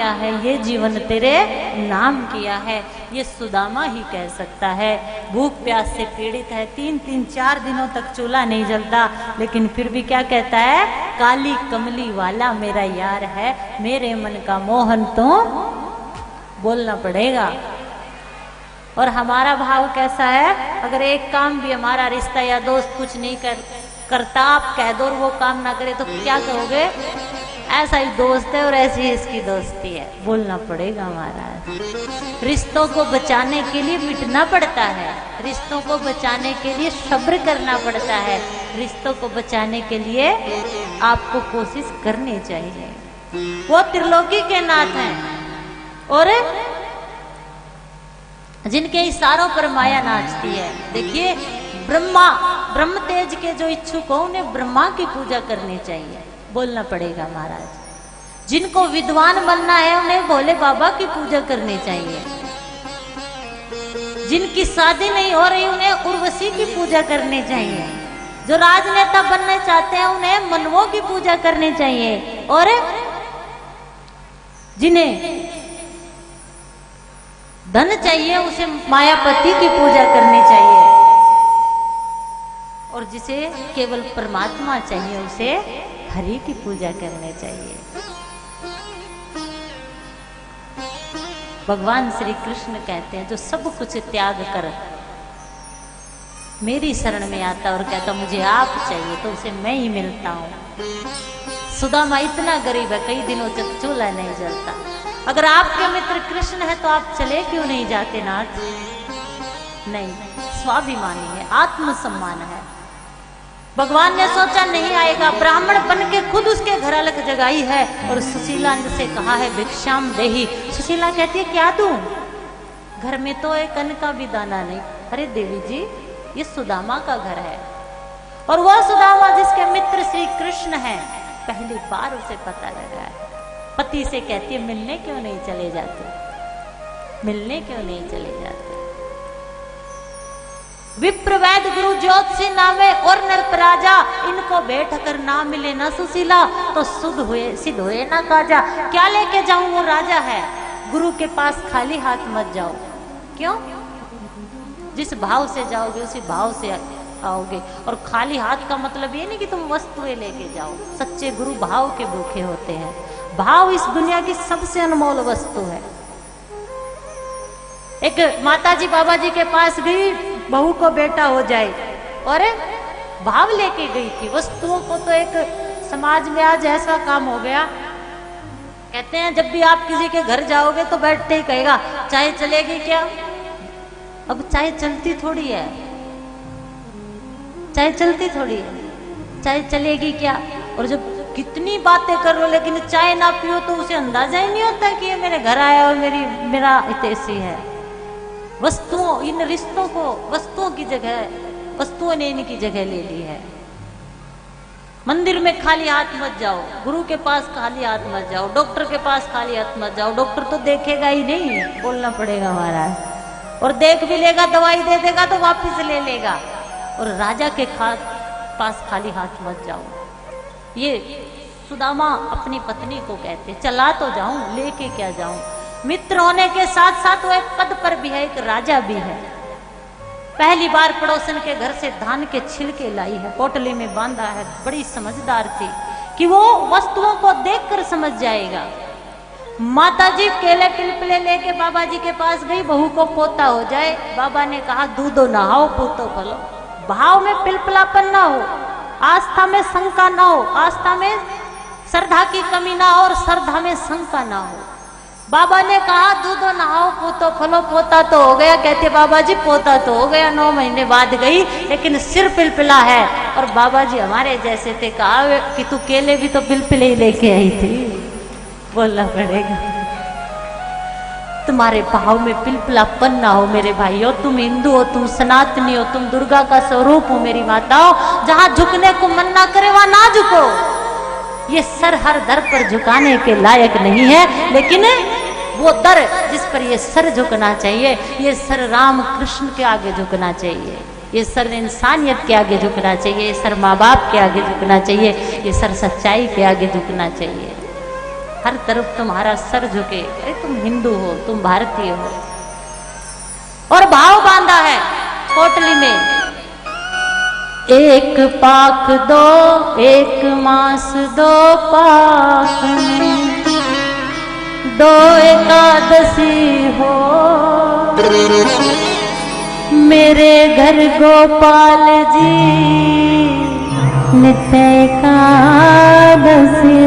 किया है, ये जीवन तेरे नाम किया है। ये सुदामा ही कह सकता है। भूख प्यास से पीड़ित है, 3-4 दिनों तक चूल्हा नहीं जलता, लेकिन फिर भी क्या कहता है, काली कमली वाला मेरा यार है, मेरे मन का मोहन तो बोलना पड़ेगा। और हमारा भाव कैसा है, अगर एक काम भी हमारा रिश्ता या दोस्त कुछ नहीं करता, आप कह दो और वो काम ना करे तो क्या कहोगे, ऐसा ही दोस्त है और ऐसी ही इसकी दोस्ती है, बोलना पड़ेगा हमारा। रिश्तों को बचाने के लिए मिटना पड़ता है, रिश्तों को बचाने के लिए सब्र करना पड़ता है, रिश्तों को बचाने के लिए आपको कोशिश करनी चाहिए। वो त्रिलोकी के नाथ हैं और जिनके इशारों पर माया नाचती है। देखिए ब्रह्म तेज के जो इच्छुक हो उन्हें ब्रह्मा की पूजा करनी चाहिए, बोलना पड़ेगा महाराज। जिनको विद्वान बनना है उन्हें भोले बाबा की पूजा करनी चाहिए। जिनकी शादी नहीं हो रही उन्हें उर्वशी की पूजा करनी चाहिए। जो राजनेता बनना चाहते हैं उन्हें मनवों की पूजा करनी चाहिए। और जिन्हें धन चाहिए उसे मायापति की पूजा करनी चाहिए। और जिसे केवल परमात्मा चाहिए उसे हरि की पूजा करनी चाहिए। भगवान श्री कृष्ण कहते हैं जो सब कुछ त्याग कर मेरी शरण में आता और कहता मुझे आप चाहिए तो उसे मैं ही मिलता हूं। सुदामा इतना गरीब है, कई दिनों तक चूल्हा नहीं जलता। अगर आपके मित्र कृष्ण है तो आप चले क्यों नहीं जाते नाथ? नहीं, स्वाभिमानी है, आत्मसम्मान है। भगवान ने सोचा नहीं आएगा, ब्राह्मण बन के खुद उसके घर अलग जगाई है और सुशीला से कहा है भिक्षाम देही। सुशीला कहती है क्या दूं, घर में तो एक अन्न का भी दाना नहीं। अरे देवी जी ये सुदामा का घर है और वह सुदामा जिसके मित्र श्री कृष्ण है, पहली बार उसे पता लगा है। पति से कहती है मिलने क्यों नहीं चले जाते, मिलने क्यों नहीं चले जाते। विप्रवैद गुरु ज्योतिषी नामे और नरपराजा, इनको बैठ कर ना मिले ना सुशीला तो सिद्ध हुए ना काजा। क्या लेके जाऊं, वो राजा है। गुरु के पास खाली हाथ मत जाओ। क्यों? जिस भाव से जाओगे उसी भाव से आओगे। और खाली हाथ का मतलब ये नहीं कि तुम वस्तुएं लेके जाओ। सच्चे गुरु भाव के भूखे होते हैं। भाव इस दुनिया की सबसे अनमोल वस्तु है। एक माताजी बाबा जी के पास गई, बहू को बेटा हो जाए और भाव लेके गई थी। वस्तुओं को तो एक समाज में आज ऐसा काम हो गया, कहते हैं जब भी आप किसी के घर जाओगे तो बैठते ही कहेगा चाय चलेगी क्या। अब चाय चलती थोड़ी है, चाय चलती थोड़ी है, चाय चलेगी क्या। और जब कितनी बातें कर लो लेकिन चाय ना पियो तो उसे अंदाजा ही नहीं होता कि ये मेरे घर आया और मेरा हितैषी है। वस्तुओं, इन रिश्तों को वस्तुओं की जगह, वस्तुओं ने इनकी जगह ले ली है। मंदिर में खाली हाथ मत जाओ, गुरु के पास खाली हाथ मत जाओ, डॉक्टर के पास खाली हाथ मत जाओ। डॉक्टर तो देखेगा ही नहीं, बोलना पड़ेगा महाराज। और देख भी लेगा, दवाई दे देगा तो वापस ले लेगा। और राजा के पास खाली हाथ मत जाओ। ये सुदामा अपनी पत्नी को कहते, चला तो जाऊं लेके क्या जाऊं। मित्र होने के साथ साथ वो एक पद पर भी है, एक राजा भी है। पहली बार पड़ोसन के घर से धान के छिलके लाई है, पोटली में बांधा है। बड़ी समझदार थी कि वो वस्तुओं को देखकर समझ जाएगा। माताजी केले पिलपिले लेके बाबा जी के पास गई, बहू को पोता हो जाए। बाबा ने कहा दूधो नहाओ पूतो फलो। भाव में पिलपिलापन ना हो, आस्था में शंका ना हो, आस्था में श्रद्धा की कमी ना हो और श्रद्धा में शंका ना हो। बाबा ने कहा दूधो नहाओ पूतो फलो। पोता तो हो गया, कहते बाबा जी पोता तो हो गया, 9 महीने बाद गई लेकिन सिर पिलपिला है। और बाबा जी हमारे जैसे थे, कहा कि तू केले भी तो पिलपिले ही लेके आई थी, बोलना पड़ेगा। तुम्हारे भाव में पिलपिलापन ना हो मेरे भाइयों। तुम हिंदू हो, तुम सनातनी हो, तुम दुर्गा का स्वरूप हो मेरी माताओं। जहां झुकने को मन ना करे वहां ना झुको। ये सर हर दर पर झुकाने के लायक नहीं है, लेकिन वो दर जिस पर ये सर झुकना चाहिए, ये सर राम कृष्ण के आगे झुकना चाहिए, ये सर इंसानियत के आगे झुकना चाहिए, ये सर माँ बाप के आगे झुकना चाहिए, ये सर सच्चाई के आगे झुकना चाहिए। हर तरफ तुम्हारा सर झुके, अरे तुम हिंदू हो, तुम भारतीय हो। और भाव बांधा है पोटली में, एक पाक दो, एक मास दो पाक में, दो एकादशी हो, मेरे घर गोपाल जी नित्य एकादशी